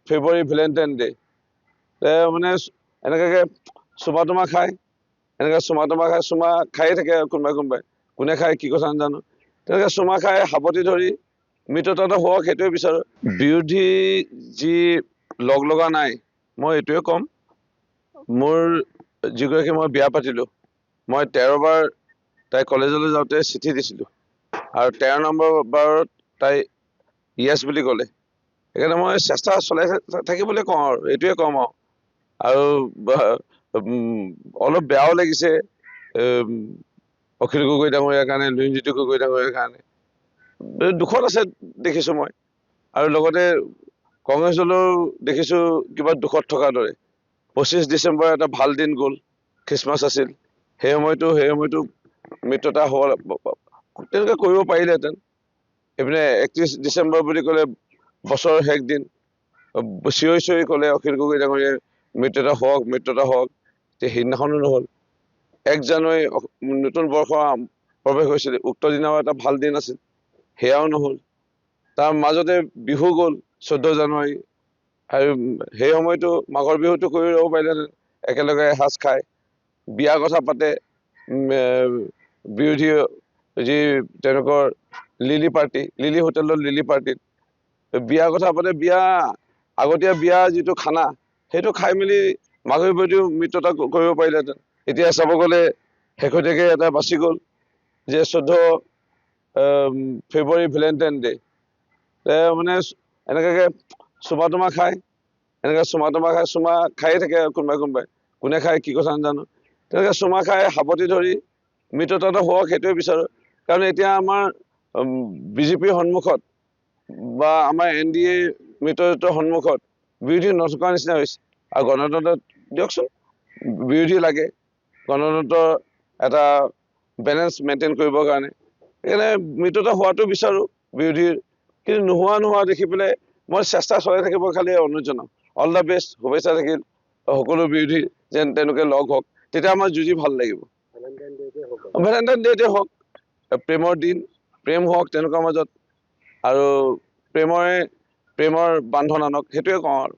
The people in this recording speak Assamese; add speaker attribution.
Speaker 1: ফেব্ৰুৱাৰী ভেলেণ্টাইন ডে মানে এনেকুৱাকে চুমা তোমা খায় এনেকৈ চুমা তোমা খাই চুমা খায়ে থাকে কোনোবাই কোনে খায় কি কথা নাজানো তেনেকৈ চুমা খাই সাৱটি ধৰি মৃততাটো হওক সেইটোৱে বিচাৰোঁ বিৰোধী যি লগ লগা নাই মই এইটোৱে ক'ম মোৰ যিগৰাকী মই বিয়া পাতিলোঁ মই 13 বাৰ তাই কলেজলৈ যাওঁতে চিঠি দিছিলোঁ আৰু 13 নম্বৰ বাৰত তাই য়েছ বুলি ক'লে সেইকাৰণে মই চেষ্টা চলাই থাকিবলৈ কওঁ আৰু এইটোৱে ক'ম আৰু অলপ বেয়াও লাগিছে অখিল গগৈ ডাঙৰীয়াৰ কাৰণে লুৰিণজ্যোতি গগৈ ডাঙৰীয়াৰ কাৰণে দুখত আছে দেখিছোঁ মই আৰু লগতে কংগ্ৰেছ দলেও দেখিছোঁ কিবা দুখত থকাৰ দৰে 25 ডিচেম্বৰ এটা ভাল দিন গ'ল খ্ৰীষ্টমাছ আছিল সেই সময়টো মৃত্যতা হোৱা তেনেকৈ কৰিব পাৰিলেহেঁতেন এইপিনে 31 ডিচেম্বৰ বুলি ক'লে বছৰৰ শেষ দিন চিঞৰি ক'লে অখিল গগৈ ডাঙৰীয়াই মৃত্যতা হওক সেইদিনাখনো নহ'ল 1 জানুৱাৰী নতুন বৰ্ষৰ প্ৰৱেশ হৈছিল উক্ত দিনাও এটা ভাল দিন আছিল সেয়াও নহ'ল তাৰ মাজতে বিহু গ'ল 14 জানুৱাৰী আৰু সেই সময়তো মাঘৰ বিহুটো কৰি ল'ব পাৰিলেহেঁতেন একেলগে এসাঁজ খাই বিয়া কথা পাতে বিৰোধী যি তেওঁলোকৰ লিলি হোটেলৰ লিলি পাৰ্টিত বিয়া কথা পাতে বিয়া আগতীয়া বিয়া যিটো খানা সেইটো খাই মেলি মাঘৰ বিহুটো মৃত্যতা কৰিব পাৰিলেহেঁতেন এতিয়া চাব গ'লে শেহতীয়াকৈ এটা বাচি গ'ল যে 14 ফেব্ৰুৱাৰী ভেলেণ্টাইন ডে মানে এনেকুৱাকে চুমা তোমা খায় এনেকৈ চুমা তোমা খাই চুমা খায়ে থাকে কোনোবাই কোনে খায় কি কথা নাজানো তেনেকৈ চুমা খাই সাৱটি ধৰি মৃত্যতাটো হওক সেইটোৱে বিচাৰোঁ কাৰণ এতিয়া আমাৰ বিজেপিৰ সন্মুখত বা আমাৰ NDA মিত্ৰজোঁটৰ সন্মুখত বিৰোধী নথকাৰ নিচিনা হৈছে আৰু গণতন্ত্ৰত দিয়কচোন বিৰোধী লাগে গণতন্ত্ৰৰ এটা বেলেঞ্চ মেইনটেইন কৰিবৰ কাৰণে সেইকাৰণে মৃত্যতা হোৱাটো বিচাৰোঁ বিৰোধীৰ কিন্তু নোহোৱা দেখি পেলাই মই চেষ্টা চলাই থাকিব খালি অনুৰোধ জনাম অল দ্য বেষ্ট শুভেচ্ছা থাকিল সকলো বিৰোধী যেন তেওঁলোকে লগ হওক তেতিয়া আমাৰ যুঁজি ভাল লাগিব ভেলেণ্টাইন ডে'তে হওক প্ৰেমৰ দিন প্ৰেম হওক তেওঁলোকৰ মাজত আৰু প্ৰেমৰ বান্ধন আনক সেইটোৱে কওঁ আৰু